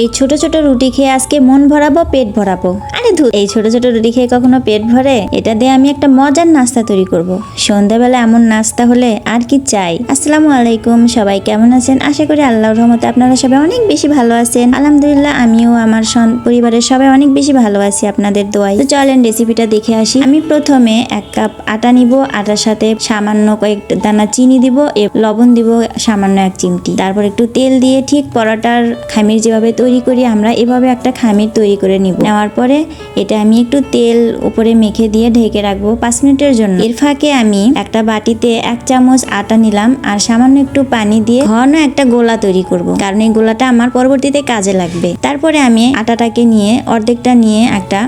এই ছোট ছোট রুটি খেয়ে আজকে মন ভরাবো, পেট ভরাবো। আরে ধুর, এই ছোট ছোট রুটি খেয়ে কখনো পেট ভরে? এটা দিয়ে আমি একটা মজার নাস্তা তৈরি করব। সন্ধ্যাবেলা এমন নাস্তা হলে আর কি চাই। আসসালামু আলাইকুম, সবাই কেমন আছেন? আশা করি আল্লাহর রহমতে আপনারা সবাই অনেক বেশি ভালো আছেন। আলহামদুলিল্লাহ, আমিও আমার পরিবারের সবাই অনেক বেশি ভালো আছি আপনাদের দোয়ায়। তো চলেন রেসিপিটা দেখে আসি। আমি প্রথমে 1 কাপ আটা নিব, আটার সাথে সামান্য কয়েক দানা চিনি দিব, লবণ দিব সামান্য 1 চিমটি, তারপর একটু তেল দিয়ে ঠিক পরোটার খামির যেভাবে তৈরি করি আমরা এভাবে একটা খামির তৈরি করে নিব। নেওয়ার পরে এটা আমি একটু তেল উপরে মেখে দিয়ে ঢেকে রাখবো 5 মিনিটের জন্য। এর ফাঁকে আমি একটা বাটিতে 1 চামচ আটা নিলাম আর সামান্য একটু পানি দিয়ে ঘন একটা গোলা তৈরি করব, কারণ এই গোলাটা আমার পরবর্তীতে কাজে লাগবে। তারপরে আমি আটাটাকে নিয়ে অর্ধেকটা নিয়ে একটা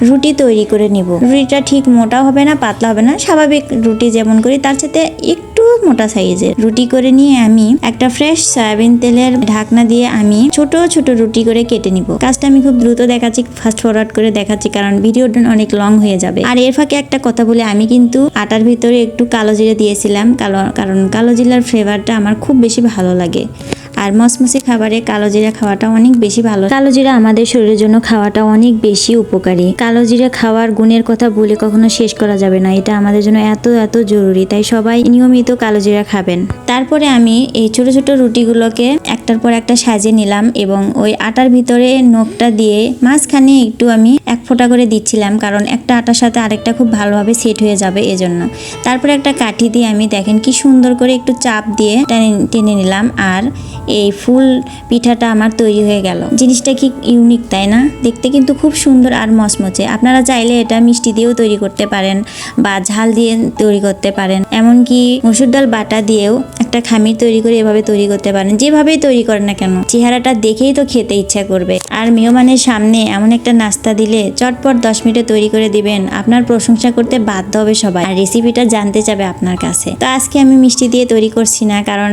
রুটি তৈরি করে নিব। রুটিটা ঠিক মোটা হবে না, পাতলা হবে না, স্বাভাবিক রুটি যেমন করি তার সাথে একটু মোটা সাইজের রুটি করে নিয়ে আমি একটা ফ্রেশ সয়াবিন তেলের ঢাকনা দিয়ে আমি ছোট ছোট রুটি করে কেটে নিব। কাজটা আমি খুব দ্রুত দেখাচ্ছি, ফাস্ট ফরওয়ার্ড করে দেখাচ্ছি, কারণ ভিডিওটা অনেক লং হয়ে যাবে। আর এর ফাঁকে একটা কথা বলে, আমি কিন্তু আটার ভিতরে একটু কালো জিরা দিয়েছিলাম, কারণ কালো জিরার ফ্লেভারটা আমার খুব বেশি ভালো লাগে। আর মসমসি খাবারে কালো জিরা খাওয়াটা অনেক বেশি ভালো। কালো জিরা আমাদের শরীরের জন্য খাওয়াটা অনেক বেশি উপকারী। কালো জিরা খাওয়ার গুণের কথা বলে কখনো শেষ করা যাবে না, এটা আমাদের জন্য এত এত জরুরি, তাই সবাই নিয়মিত কালো জিরা খাবেন। তারপরে আমি এই ছোট ছোট রুটিগুলোকে একটার পর একটা সাজিয়ে নিলাম এবং ওই আটার ভিতরে নখটা দিয়ে মাঝখানে একটু আমি 1 ফোঁটা করে দিচ্ছিলাম, কারণ একটা আটার সাথে আরেকটা খুব ভালোভাবে সেট হয়ে যাবে এজন্য। তারপরে একটা কাঠি দিয়ে আমি দেখেন কি সুন্দর করে একটু চাপ দিয়ে টেনে নিলাম, আর এই ফুল পিঠাটা আমার তৈরি হয়ে গেল। জিনিসটা কি ইউনিক তাই না? দেখতে কিন্তু খুব সুন্দর আর মচমচে। আপনারা চাইলে এটা মিষ্টি দিয়েও তৈরি করতে পারেন বা ঝাল দিয়ে তৈরি করতে পারেন, এমনকি মসুর ডাল বাটা দিয়েও একটা খামির তৈরি করে এভাবে তৈরি করতে পারেন। যেভাবেই তৈরি করেন না কেন, চেহারাটা দেখেই তো খেতে ইচ্ছা করবে। আর মেহমানের সামনে এমন একটা নাস্তা দিলে চটপট 10 মিনিটে তৈরি করে দিবেন, আপনার প্রশংসা করতে বাধ্য হবে সবাই, আর রেসিপিটা জানতে চাবে আপনার কাছে। তো আজকে আমি মিষ্টি দিয়ে তৈরি করছি না, কারণ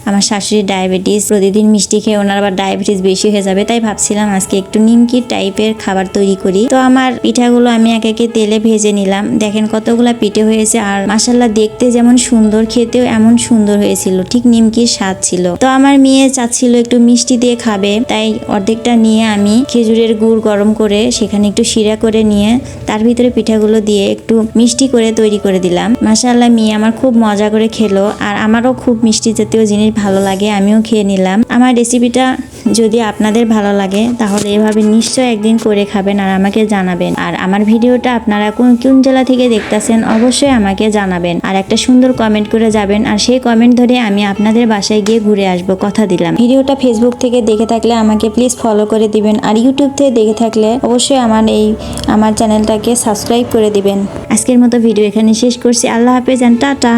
আমার শাশুড়ির ডায়াবেটিস, প্রতিদিন মিষ্টি খেয়ে ওনার আবার ডায়াবেটিস বেশি হয়ে যাবে, তাই ভাবছিলাম আজকে একটু নিমকি টাইপের খাবার তৈরি করি। তো আমার পিঠাগুলো আমি একে একে তেলে ভেজে নিলাম। দেখেন কতগুলা পিঠে হয়েছে, আর মাশাআল্লাহ দেখতে যেমন সুন্দর, খেতেও এমন সুন্দর হয়েছিল, ঠিক নিমকির স্বাদ ছিল। তো আমার মেয়ে চাচ্ছিল একটু মিষ্টি দিয়ে খাবে, তাই অর্ধেকটা নিয়ে আমি খেজুরের গুড় গরম করে সেখানে একটু শিরা করে নিয়ে তার ভিতরে পিঠাগুলো দিয়ে একটু মিষ্টি করে তৈরি করে দিলাম। মাশাআল্লাহ মেয়ে আমার খুব মজা করে খেলো, আর আমারও খুব মিষ্টি জাতীয় জিনিস ভালো লাগে, আমিও খেয়ে নিলাম। আমার রেসিপিটা যদি আপনাদের ভালো লাগে তাহলে এভাবে নিশ্চয় একদিন করে খাবেন আর আমাকে জানাবেন। আর আমার ভিডিওটা আপনারা কোন জেলা থেকে দেখতেছেন অবশ্যই আমাকে জানাবেন, আর একটা সুন্দর কমেন্ট করে যাবেন, আর সেই কমেন্ট ধরে আমি আপনাদের বাসায় গিয়ে ঘুরে আসবো, কথা দিলাম। ভিডিওটা ফেসবুক থেকে দেখে থাকলে আমাকে প্লিজ ফলো করে দিবেন, আর ইউটিউব থেকে দেখে থাকলে অবশ্যই আমার চ্যানেলটাকে সাবস্ক্রাইব করে দিবেন। আজকের মতো ভিডিও এখানে শেষ করছি। আল্লাহ হাফেজ, টাটা।